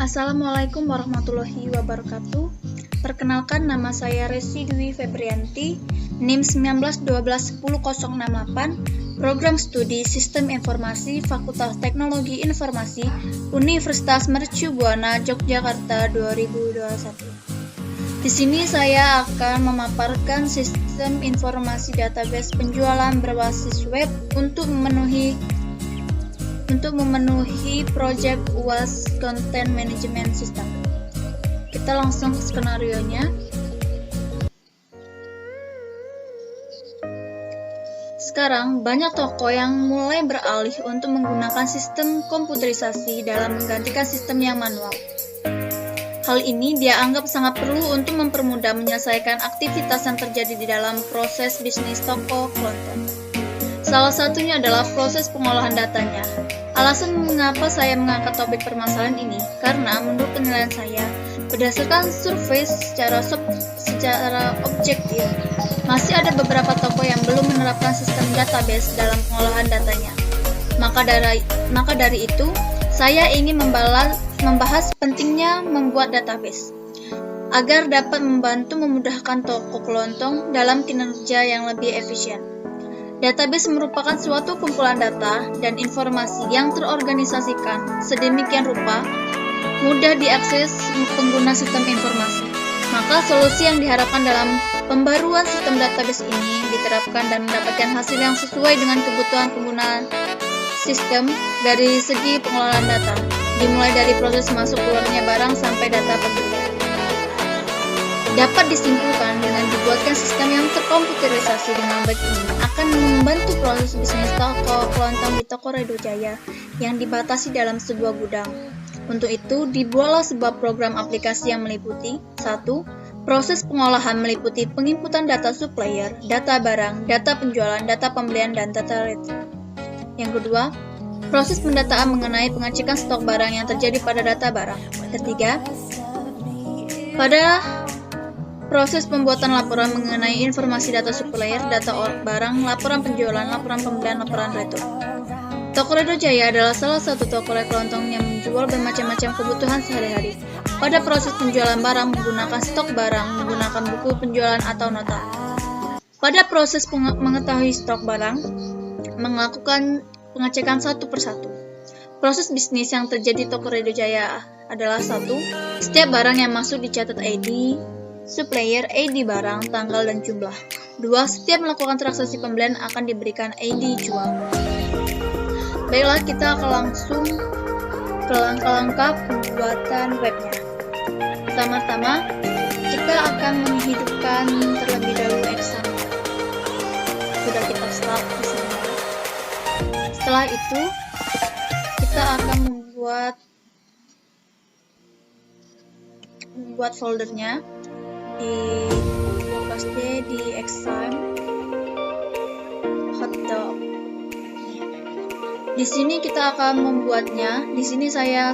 Assalamualaikum warahmatullahi wabarakatuh. Perkenalkan, nama saya Resi Dwi Febrianti, NIM 19121068, Program Studi Sistem Informasi Fakultas Teknologi Informasi Universitas Mercu Buana Yogyakarta 2021. Di sini saya akan memaparkan sistem informasi database penjualan berbasis web untuk memenuhi proyek UAS Content Management System. Kita langsung ke skenarionya. Sekarang banyak toko yang mulai beralih untuk menggunakan sistem komputerisasi dalam menggantikan sistem yang manual. Hal ini dia anggap sangat perlu untuk mempermudah menyelesaikan aktivitas yang terjadi di dalam proses bisnis toko kelontong. Salah satunya adalah proses pengolahan datanya. Alasan mengapa saya mengangkat topik permasalahan ini, karena menurut penilaian saya, berdasarkan survei secara objektif, masih ada beberapa toko yang belum menerapkan sistem database dalam pengolahan datanya. Maka dari itu, saya ingin membahas pentingnya membuat database, agar dapat memudahkan toko kelontong dalam kinerja yang lebih efisien. Database merupakan suatu kumpulan data dan informasi yang terorganisasikan sedemikian rupa mudah diakses pengguna sistem informasi. Maka solusi yang diharapkan dalam pembaruan sistem database ini diterapkan dan mendapatkan hasil yang sesuai dengan kebutuhan penggunaan sistem dari segi pengelolaan data, dimulai dari proses masuk keluarnya barang sampai data penjualan. Dapat disimpulkan dengan dibuatkan sistem yang terkomputerisasi dengan baik ini akan membantu proses bisnis toko kelontong di Toko Redo Jaya yang dibatasi dalam sebuah gudang. Untuk itu, dibuatlah sebuah program aplikasi yang meliputi 1. Proses pengolahan meliputi penginputan data supplier, data barang, data penjualan, data pembelian, dan data return. Yang kedua, proses pendataan mengenai pengecekan stok barang yang terjadi pada data barang. Ketiga, pada proses pembuatan laporan mengenai informasi data supplier, data barang, laporan penjualan, laporan pembelian, laporan return. Toko Redo Jaya adalah salah satu toko kelontong yang menjual bermacam-macam kebutuhan sehari-hari. Pada proses penjualan barang menggunakan stok barang, menggunakan buku penjualan atau nota. Pada proses mengetahui stok barang, melakukan pengecekan satu persatu. Proses bisnis yang terjadi di Toko Redo Jaya adalah 1. Setiap barang yang masuk dicatat ID supplier, ID barang, tanggal, dan jumlah. 2. Setiap melakukan transaksi pembelian akan diberikan ID jual. Baiklah, kita akan langsung ke langkah-langkah pembuatan webnya. Pertama-tama, kita akan menghidupkan terlebih dahulu Excel. Sudah kita start di sini. Setelah itu, kita akan membuat foldernya di lokasi di Excel hotdog. Di sini kita akan membuatnya. Di sini saya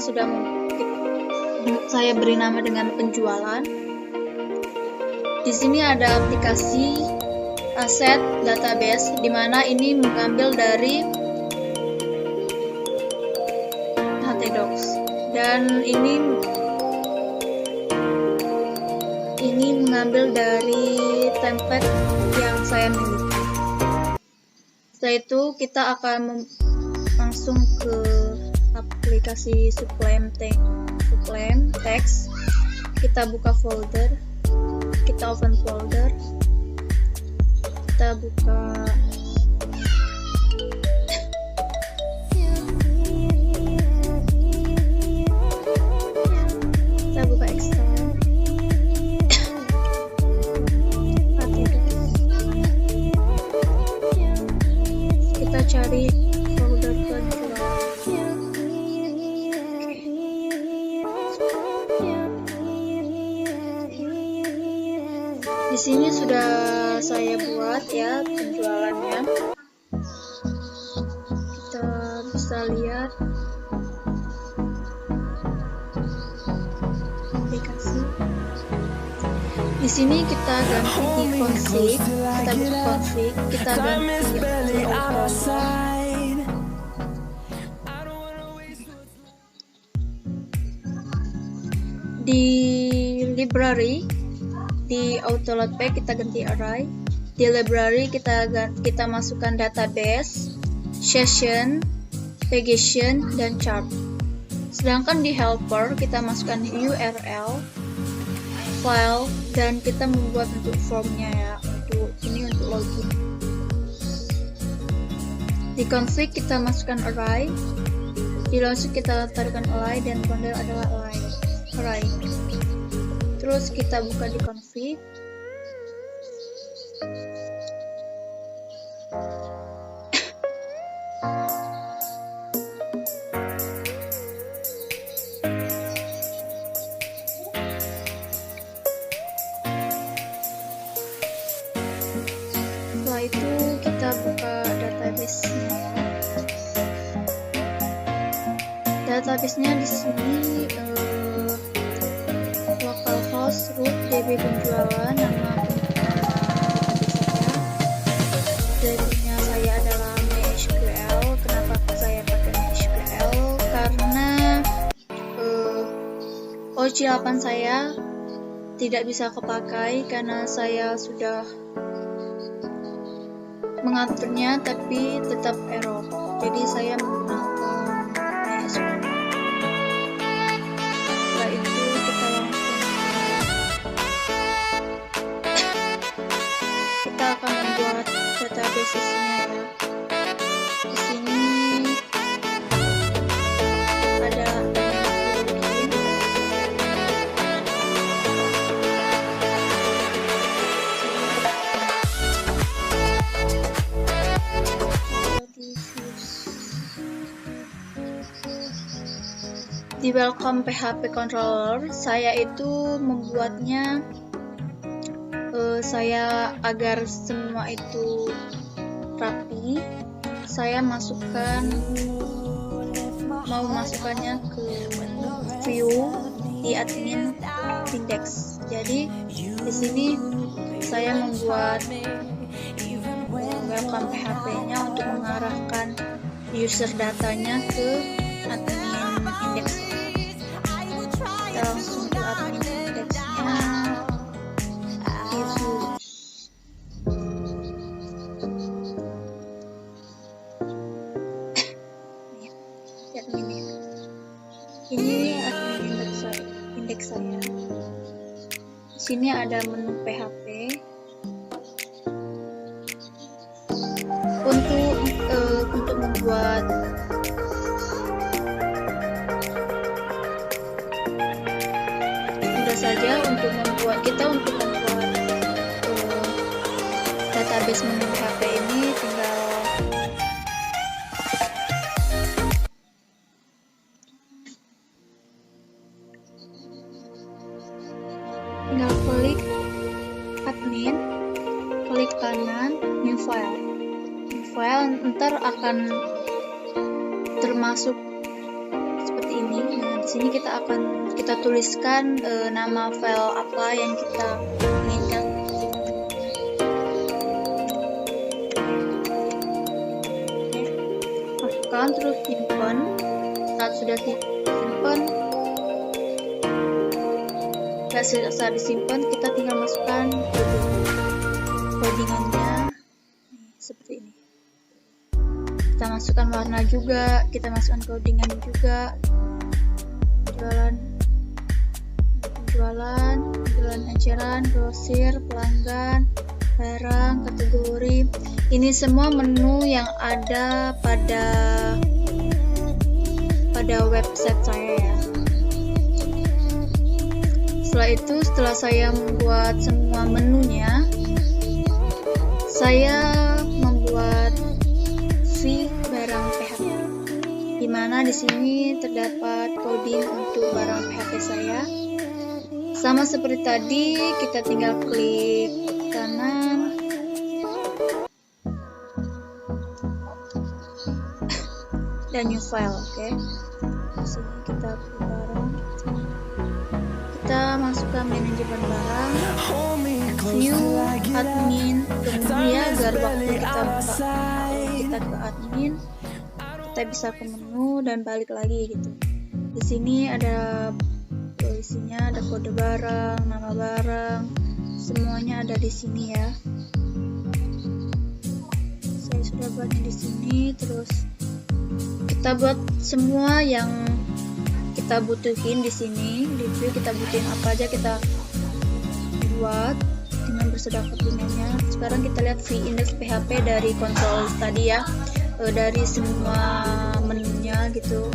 beri nama dengan penjualan. Di sini ada aplikasi aset database, di mana ini mengambil dari htdocs, dan ini mengambil dari template yang saya miliki. Setelah itu kita akan langsung ke aplikasi Sublime Text. Kita buka folder, kita open folder, kita buka Excel. Kita cari folder penjualan. Di sini sudah saya buat ya penjualannya. Kita bisa lihat aplikasi. Di sini kita ganti di config, kita buka config, kita ganti di auto. Di library, di auto load pack kita ganti array. Di library kita masukkan database, session, pagation, dan chart. Sedangkan di helper kita masukkan URL, file, dan kita membuat untuk formnya ya, untuk login. Di config kita masukkan array, di logic kita taruhkan array, dan bundle adalah array. Terus kita buka di config. Setelah itu kita buka database-nya. Database-nya di sini localhost root db penjualan, nama database-nya saya adalah MySQL. Kenapa saya pakai MySQL? Karena OC8 saya tidak bisa kepakai karena saya sudah mengaturnya tapi tetap error. Jadi saya menggunakan MySQL. Setelah itu kita akan membuat database-nya ya. Di sini ada di welcome PHP controller. Saya itu membuatnya saya agar semua itu rapi. Saya mau masukkannya ke view di admin index. Jadi di sini saya membuat welcome PHP-nya untuk mengarahkan user datanya ke admin index. Kita langsung ke admin index-nya. Ini admin indeks saya. Di sini ada menu PHP. Untuk membuat mudah saja untuk membuat database menu PHP ini tinggal klik admin, klik kanan new file. Ntar akan termasuk seperti ini. Nah, di sini kita tuliskan nama file apa yang kita inginkan. Masukkan terus simpan. Saat sudah disimpan, saat disimpan kita tinggal masukkan codingannya seperti ini. Kita masukkan warna juga, kita masukkan codingan juga, penjualan, eceran, grosir, pelanggan, barang, kategori. Ini semua menu yang ada pada website saya ya. Setelah saya membuat semua menunya, saya membuat barang PHP, di mana di sini terdapat coding untuk barang PHP saya. Sama seperti tadi, kita tinggal klik kanan, dan new file. Oke. Di sini kita barang, kita masukkan manajemen barang, view, admin, kemudian agar waktu kita ke admin, kita bisa ke menu dan balik lagi gitu. Di sini ada isinya, ada kode barang, nama barang, semuanya ada di sini ya. Saya sudah buatnya di sini. Terus kita buat semua yang kita butuhin di sini. Di view kita butuhin apa aja kita buat dengan bersedapat dengannya. Sekarang kita lihat v-index PHP dari konsol tadi ya, dari semua menunya gitu.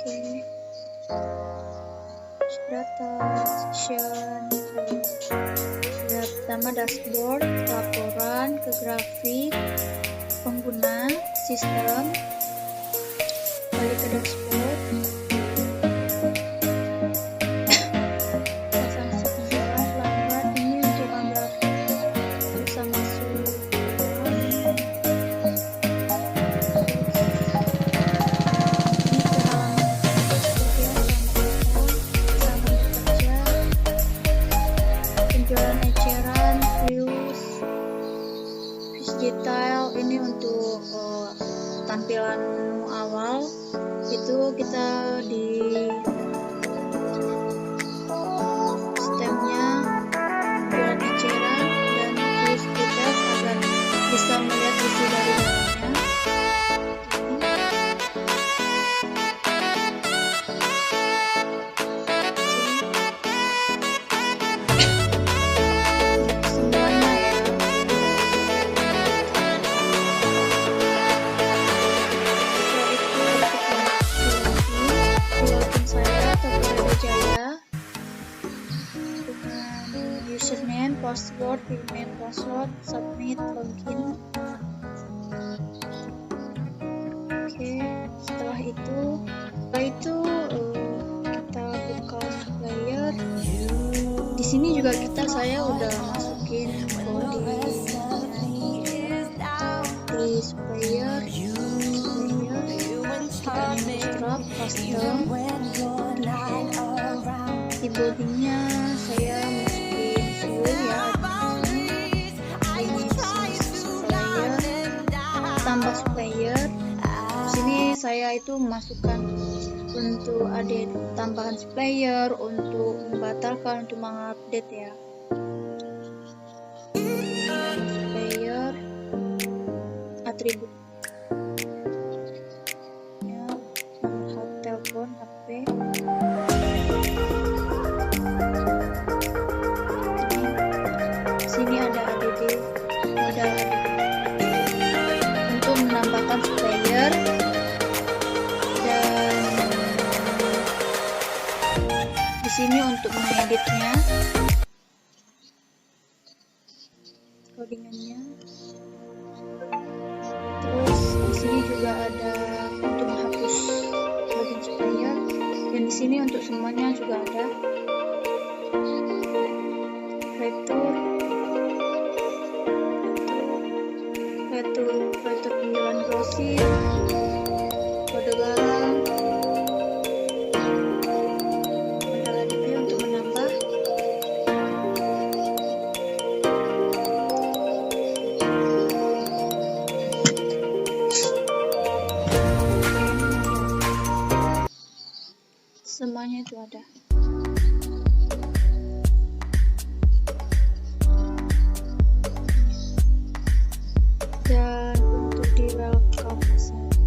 Oke, data section, lihat nama dashboard, laporan, ke grafik, pengguna, sistem, balik ke dashboard, pasang penjualan, pelanggan. Ini untuk agar bisa masuk ini ke halaman kerja, penjualan eceran, views detail. Ini untuk tampilan menu awal. Itu kita di sistemnya penjualan eceran dan views details agar bisa melihat isi dari dalamnya. Semuanya ya. Login saya Tokopedia Jaya dengan username, password, email, password, submit, login. Oke, setelah itu kita buka supplier. Di sini juga saya udah masukin kode di supplier. Kita bootstrap, custom. Di bodinya saya masukin view ya, ini supplier, tambah supplier. Sini saya itu memasukkan untuk ada tambahan supplier, untuk membatalkan, untuk mengupdate ya. Supplier, atribut ya, nomor telepon, HP. Sini ada ADD, modal ADD untuk menambahkan supplier, dan di sini untuk mengeditnya, codingannya. Terus di sini juga ada untuk menghapus login supplier, dan di sini untuk semuanya juga ada. Fitur penjualan grosir, kode barang, modal ADP untuk menambah. Semuanya itu ada. Dan untuk di welcome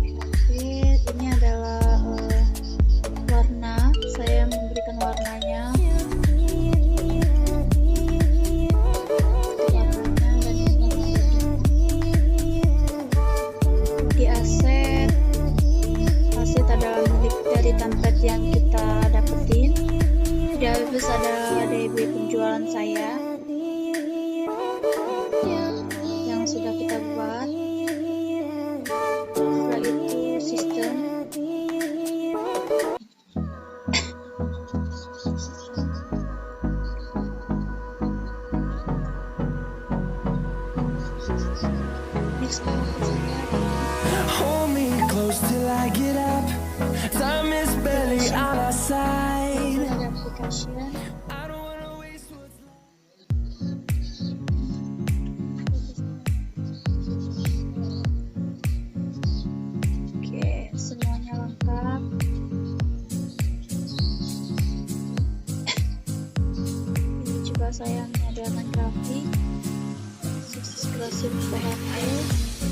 PHP ini adalah warna. Saya memberikan warnanya, di aset adalah milik dari template yang kita dapetin. Di habis ada DB penjualan saya yang sudah kita buat. Setelah itu sistem. Next Hold me close till I get up. Time is barely on our side. ada application. I don't wanna waste what's left. lagi sukses berhasil PHP,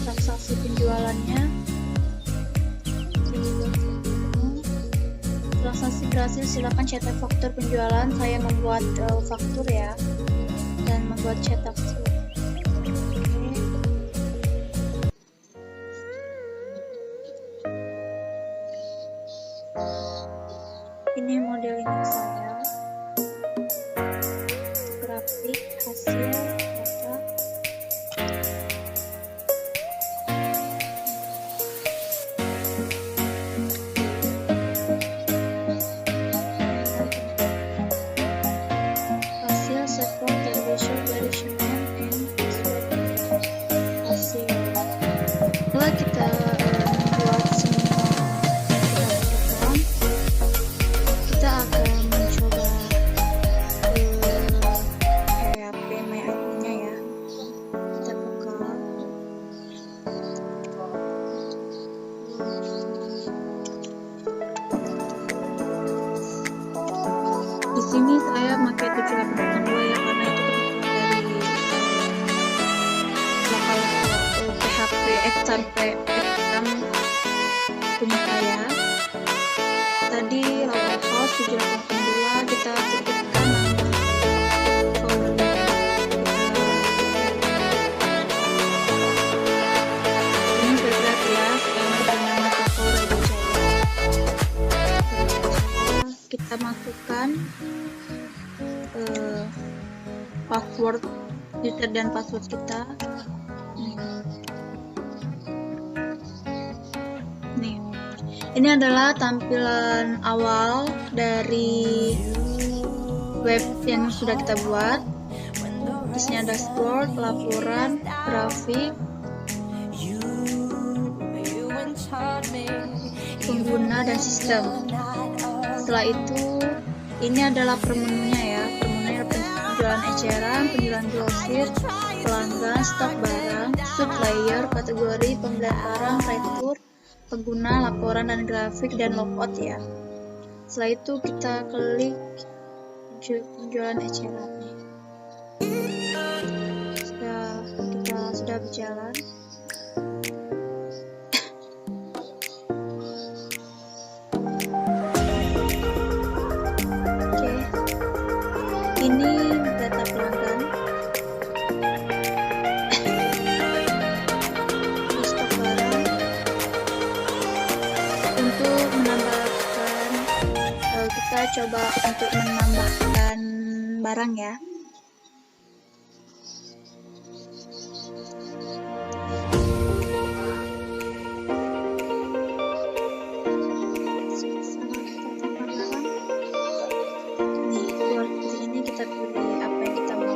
transaksi penjualannya, transaksi berhasil. Silakan cetak faktur penjualan. Saya membuat faktur ya, dan membuat cetak slip. Ini modeling saya, grafik, hasil, data. Hasil support television variation and hasil. Setelah kita membuat semua program, kita akan mencoba PHP MyID-nya ya. Kita buka. Di sini saya pakai 7882 ya, karena itu kebetulan dari lokal PHP exam punya saya. Tadi localhost 7882 kita cukupkan nama folder. Ini berat ya, saya memberi nama toko Radio Jaya. Kita masukkan password user dan password kita. Nih, ini adalah tampilan awal dari web yang sudah kita buat. Di sini ada dashboard, laporan, grafik, pengguna, dan sistem. Setelah itu, ini adalah permenunya ya. Permenunya penjualan eceran, penjualan grosir, pelanggan, stok barang, supplier, kategori, pembelian barang, retur, pengguna, laporan, dan grafik, dan logout ya. Setelah itu kita klik penjualan eceran. Kita sudah berjalan. Oke, ini data pelanggan. Stok barang. Untuk menambahkan, kita coba untuk menambahkan barang ya. Nih, keluar seperti ini, kita pilih apa yang kita mau.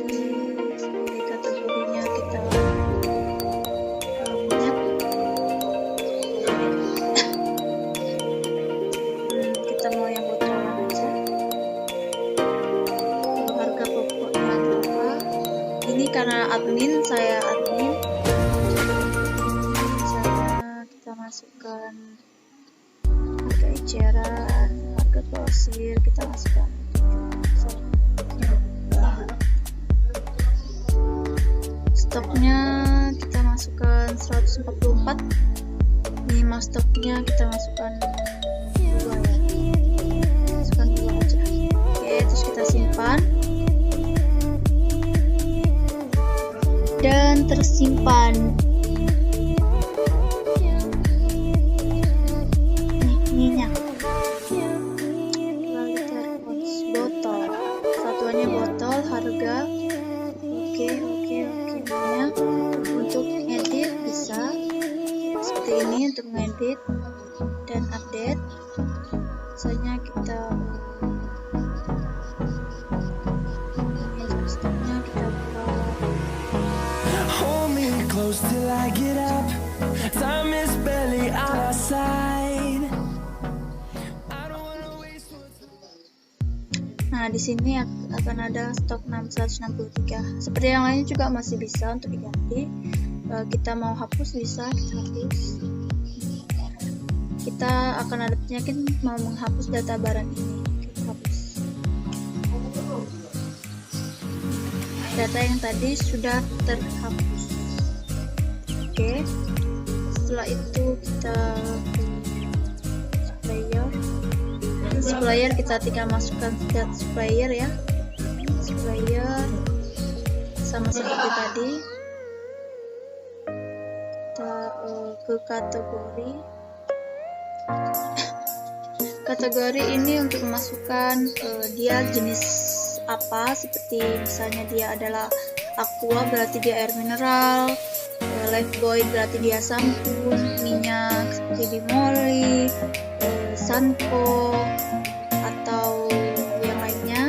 Pilih kategorinya kita minyak. Kita mau yang botolan aja. Harga pokoknya berapa? Ini karena admin, saya admin. Misalnya kita masukkan harga eceran, harga grosir, kita masukkan. Stoknya kita masukkan 144. Minimal stoknya kita masukkan 2 ya. Masukkan 2 aja. Oke, terus kita simpan. Dan tersimpan. Minyak. Botol. Satuannya botol, harga. Oke. Minyak. Untuk edit bisa seperti ini untuk mengedit dan update. Misalnya kita stoknya kita buka. Hold me close till I get up. Time is barely on our side. I don't wanna waste what's left. Nah, di sini akan ada stok 663. Seperti yang lainnya juga masih bisa untuk diganti. Kita mau hapus bisa, kita hapus. Kita akan ada penyakit mau menghapus data barang ini. Kita hapus. data yang tadi sudah terhapus. Oke, setelah itu kita supplier kita tinggal masukkan stat supplier ya, supplier sama seperti tadi. Kita ke kategori ini untuk memasukkan dia jenis apa, seperti misalnya dia adalah aqua berarti dia air mineral, lifebuoy berarti dia sabun, minyak seperti bimoli, sanpo atau yang lainnya,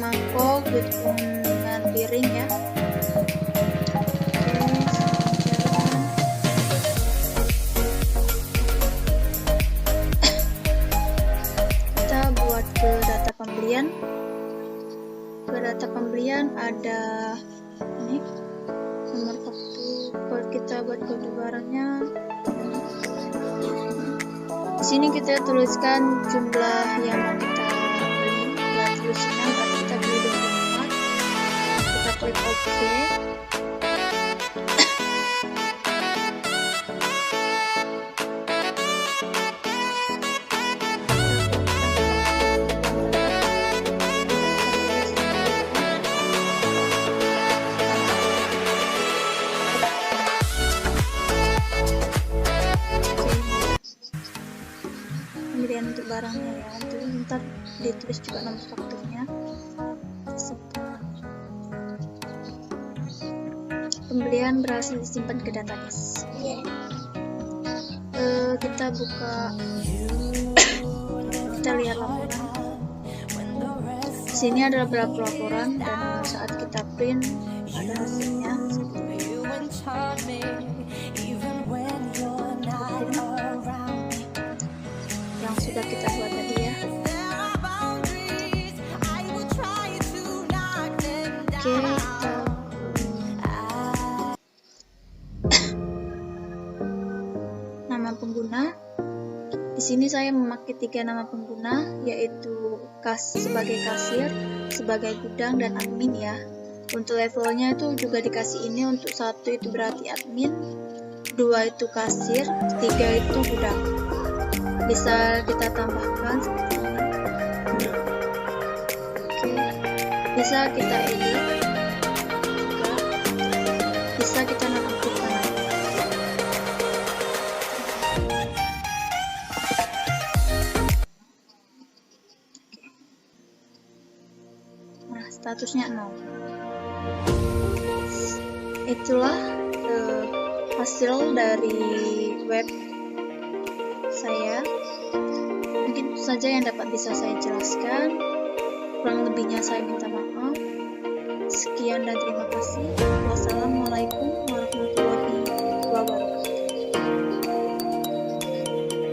mangkok, dengan piring ya. Kita buat ke data pembelian. Ke data pembelian ada ini nomor kartu, kalau kita buat kode barangnya. Di sini kita tuliskan jumlah yang mau kita beli, berarti lusinan berarti kita beli 24. Kita klik OK. Pembelian untuk barangnya ya, nanti ntar ditulis juga nomor fakturnya. Pembelian berhasil disimpan ke database. Kita buka, kita lihat laporan. Di sini ada beberapa laporan dan saat kita print ada hasilnya. Yang sudah kita buat tadi ya. Oke, nama pengguna. Di sini saya memakai 3 nama pengguna, yaitu sebagai kasir, sebagai gudang, dan admin ya. Untuk levelnya itu juga dikasih ini, untuk 1 itu berarti admin, 2 itu kasir, 3 itu gudang. Bisa kita tambahkan seperti ini. Oke, bisa kita edit, bisa kita nonaktifkan. Nah, statusnya 0. Itulah hasil dari web saya. Mungkin itu saja yang dapat bisa saya jelaskan. Kurang lebihnya saya minta maaf. Sekian dan terima kasih. Wassalamualaikum warahmatullahi wabarakatuh.